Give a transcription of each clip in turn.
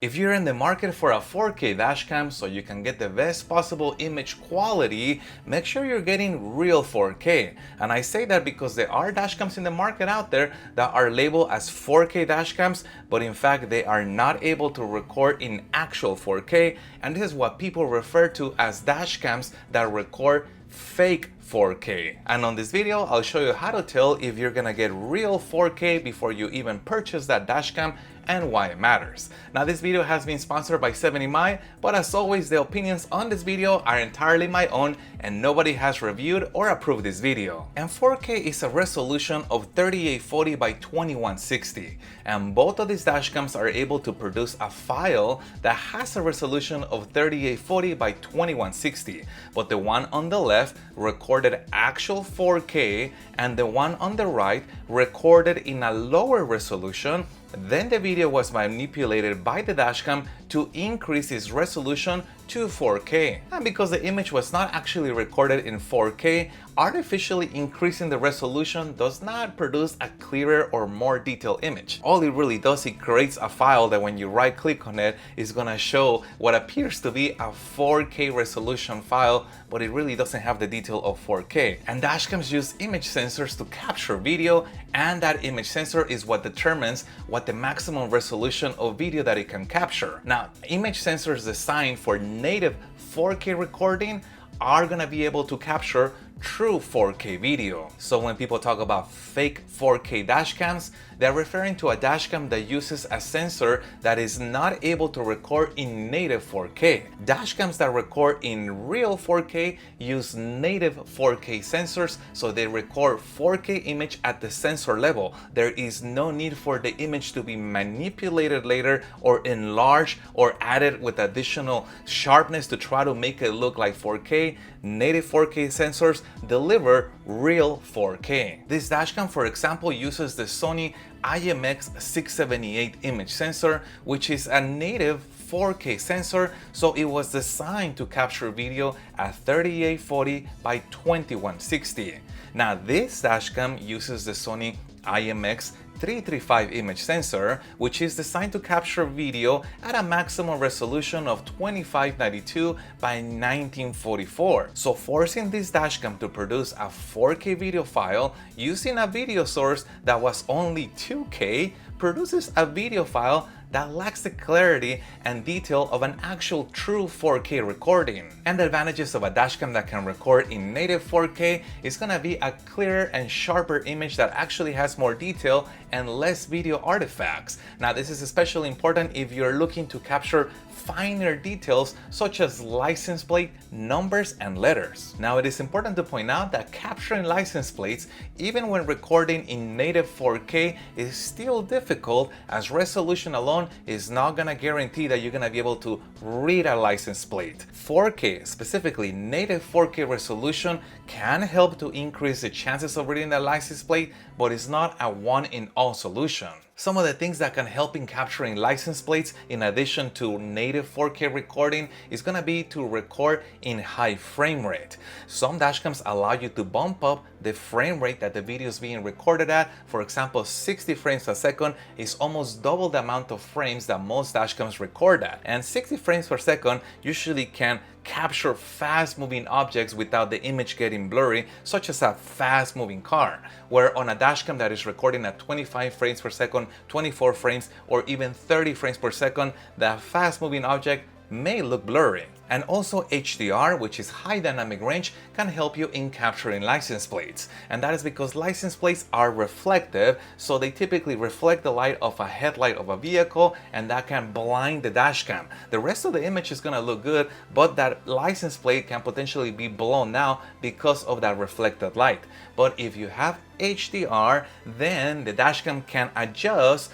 If you're in the market for a 4K dashcam so you can get the best possible image quality, make sure you're getting real 4K. And I say that because there are dashcams in the market out there that are labeled as 4K dashcams, but in fact they are not able to record in actual 4K, and this is what people refer to as dashcams that record fake 4K. And on this video, I'll show you how to tell if you're gonna get real 4K before you even purchase that dashcam and why it matters. Now, this video has been sponsored by 70mai, but as always, the opinions on this video are entirely my own and nobody has reviewed or approved this video. And 4K is a resolution of 3840 by 2160, and both of these dashcams are able to produce a file that has a resolution of 3840 by 2160, but the one on the left recorded actual 4K and the one on the right recorded in a lower resolution. Then the video was manipulated by the dashcam to increase its resolution to 4K. And because the image was not actually recorded in 4K, artificially increasing the resolution does not produce a clearer or more detailed image. All it really does, it creates a file that when you right click on it, is gonna show what appears to be a 4K resolution file, but it really doesn't have the detail of 4K. And dashcams use image sensors to capture video, and that image sensor is what determines what the maximum resolution of video that it can capture. Now, image sensors designed for native 4K recording are gonna be able to capture true 4K video. So when people talk about fake 4K dashcams, they're referring to a dashcam that uses a sensor that is not able to record in native 4K. Dashcams that record in real 4K use native 4K sensors, so they record 4K image at the sensor level. There is no need for the image to be manipulated later or enlarged or added with additional sharpness to try to make it look like 4K. Native 4K sensors deliver real 4K. This dashcam, for example, uses the Sony IMX678 image sensor, which is a native 4K sensor, so it was designed to capture video at 3840 by 2160. Now, this dashcam uses the Sony IMX335 image sensor, which is designed to capture video at a maximum resolution of 2592 by 1944. So forcing this dashcam to produce a 4K video file using a video source that was only 2K produces a video file that lacks the clarity and detail of an actual true 4K recording. And the advantages of a dashcam that can record in native 4K is gonna be a clearer and sharper image that actually has more detail and less video artifacts. Now, this is especially important if you're looking to capture finer details such as license plate numbers and letters. Now, it is important to point out that capturing license plates, even when recording in native 4K, is still difficult, as resolution alone is not gonna guarantee that you're gonna be able to read a license plate. 4K, specifically native 4K resolution, can help to increase the chances of reading a license plate, but it's not a one-in-all solution. Some of the things that can help in capturing license plates in addition to native 4K recording is gonna be to record in high frame rate. Some dashcams allow you to bump up the frame rate that the video is being recorded at. For example, 60 frames per second is almost double the amount of frames that most dashcams record at. And 60 frames per second usually can capture fast moving objects without the image getting blurry, such as a fast moving car, where on a dashcam that is recording at 25 frames per second, 24 frames, or even 30 frames per second, the fast moving object may look blurry. And also HDR, which is high dynamic range, can help you in capturing license plates. And that is because license plates are reflective, so they typically reflect the light of a headlight of a vehicle, and that can blind the dashcam. The rest of the image is gonna look good, but that license plate can potentially be blown out because of that reflected light. But if you have HDR, then the dashcam can adjust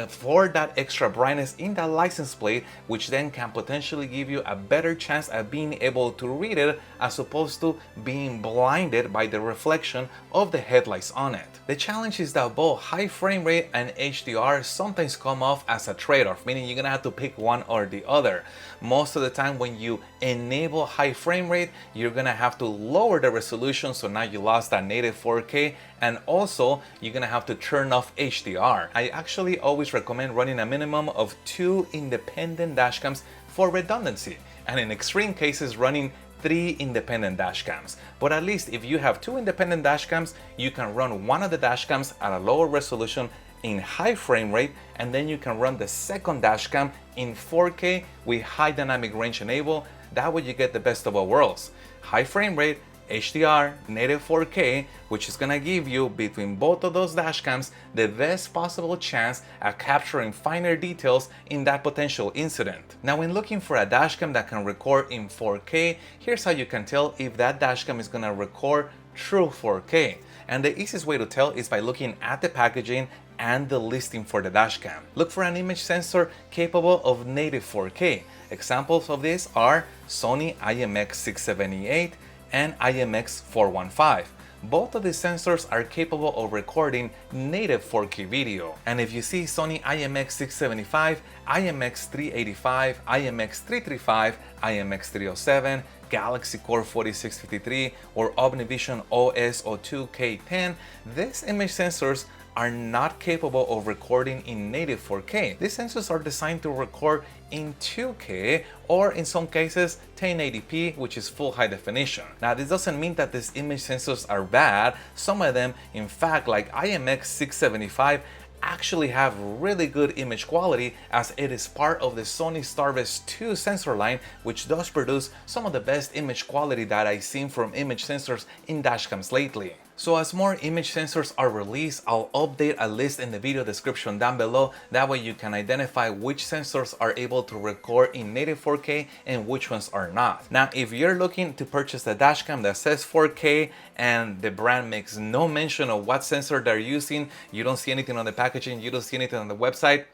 for that extra brightness in that license plate, which then can potentially give you a better chance at being able to read it, as opposed to being blinded by the reflection of the headlights on it. The challenge is that both high frame rate and HDR sometimes come off as a trade-off, meaning you're gonna have to pick one or the other. Most of the time when you enable high frame rate, you're gonna have to lower the resolution, so now you lost that native 4K, and And also, you're gonna have to turn off HDR. I actually always recommend running a minimum of 2 independent dashcams for redundancy, and in extreme cases running 3 independent dashcams. But at least if you have 2 independent dashcams, you can run one of the dashcams at a lower resolution in high frame rate, and then you can run the second dashcam in 4K with high dynamic range enabled. That way you get the best of all worlds. High frame rate, HDR, native 4K, which is gonna give you, between both of those dashcams, the best possible chance at capturing finer details in that potential incident. Now, when looking for a dashcam that can record in 4K, here's how you can tell if that dashcam is gonna record true 4K. And the easiest way to tell is by looking at the packaging and the listing for the dashcam. Look for an image sensor capable of native 4K. Examples of this are Sony IMX678 and IMX415. Both of these sensors are capable of recording native 4K video. And if you see Sony IMX675, IMX385, IMX335, IMX307, Galaxy Core 4653, or Omnivision OS02K10, these image sensors are not capable of recording in native 4K. These sensors are designed to record in 2K, or in some cases 1080p, which is full high definition. Now, this doesn't mean that these image sensors are bad. Some of them, in fact, like IMX675, actually have really good image quality, as it is part of the Sony Starvis 2 sensor line, which does produce some of the best image quality that I've seen from image sensors in dashcams lately. So as more image sensors are released, I'll update a list in the video description down below. That way you can identify which sensors are able to record in native 4K and which ones are not. Now, if you're looking to purchase a dashcam that says 4K and the brand makes no mention of what sensor they're using, you don't see anything on the packaging, you don't see anything on the website,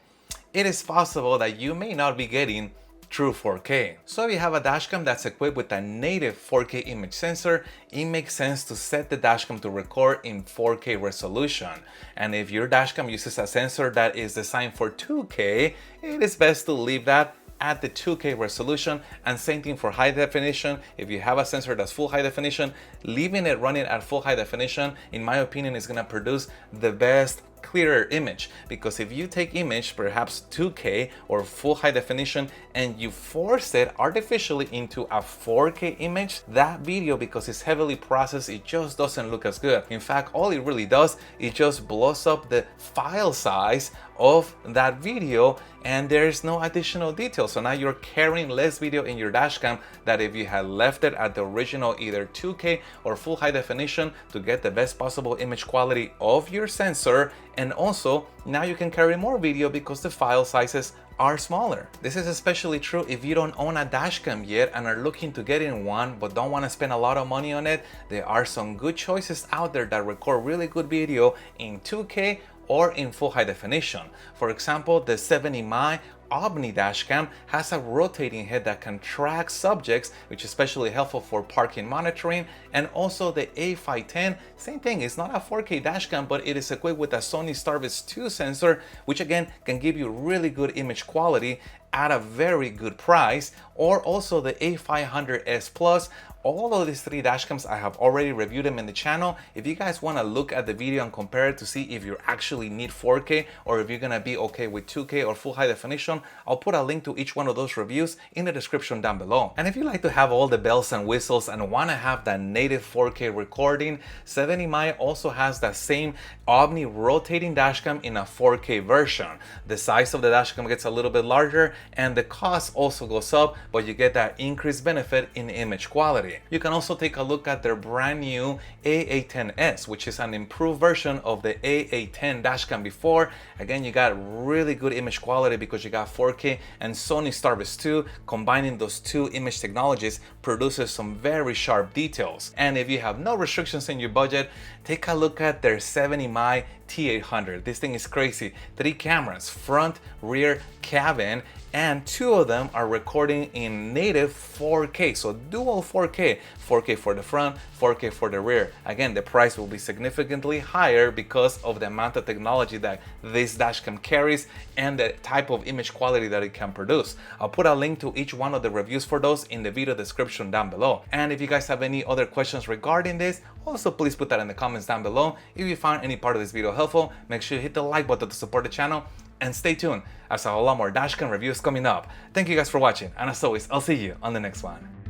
it is possible that you may not be getting true 4K. So if you have a dashcam that's equipped with a native 4K image sensor, it makes sense to set the dashcam to record in 4K resolution. And if your dashcam uses a sensor that is designed for 2K, it is best to leave that at the 2K resolution. And same thing for high definition. If you have a sensor that's full high definition, leaving it running at full high definition, in my opinion, is gonna produce the best clearer image. Because if you take image perhaps 2K or full high definition and you force it artificially into a 4K image, that video, because it's heavily processed, it just doesn't look as good. In fact, all it really does is just blows up the file size of that video, and there's no additional detail. So now you're carrying less video in your dashcam that if you had left it at the original either 2K or full high definition to get the best possible image quality of your sensor. And also now you can carry more video because the file sizes are smaller. This is especially true if you don't own a dashcam yet and are looking to get in one but don't want to spend a lot of money on it. There are some good choices out there that record really good video in 2K or in full high definition. For example, the 70mm Omni Dashcam has a rotating head that can track subjects, which is especially helpful for parking monitoring. And also the A510, same thing, it's not a 4K dashcam, but it is equipped with a Sony Starvis 2 sensor, which again can give you really good image quality at a very good price. Or also the A500S Plus. All of these 3 dashcams, I have already reviewed them in the channel. If you guys want to look at the video and compare it to see if you actually need 4K or if you're gonna be okay with 2K or full high definition, I'll put a link to each one of those reviews in the description down below. And if you like to have all the bells and whistles and want to have that native 4K recording, 70mm also has that same Omni rotating dashcam in a 4K version. The size of the dashcam gets a little bit larger and the cost also goes up, but you get that increased benefit in image quality. You can also take a look at their brand new A10S, which is an improved version of the A10 dashcam before. Again, you got really good image quality because you got 4K, and Sony Starvis 2, combining those two image technologies, produces some very sharp details. And if you have no restrictions in your budget, take a look at their 70mm T800. This thing is crazy. 3 cameras, front, rear, cabin, and 2 of them are recording in native 4K, so dual 4K, 4K for the front, 4K for the rear. Again, the price will be significantly higher because of the amount of technology that this dashcam carries and the type of image quality that it can produce. I'll put a link to each one of the reviews for those in the video description down below. And if you guys have any other questions regarding this, also please put that in the comments down below. If you found any part of this video helpful, make sure you hit the like button to support the channel, and stay tuned as I have a lot more dashcam reviews coming up. Thank you guys for watching, and as always, I'll see you on the next one.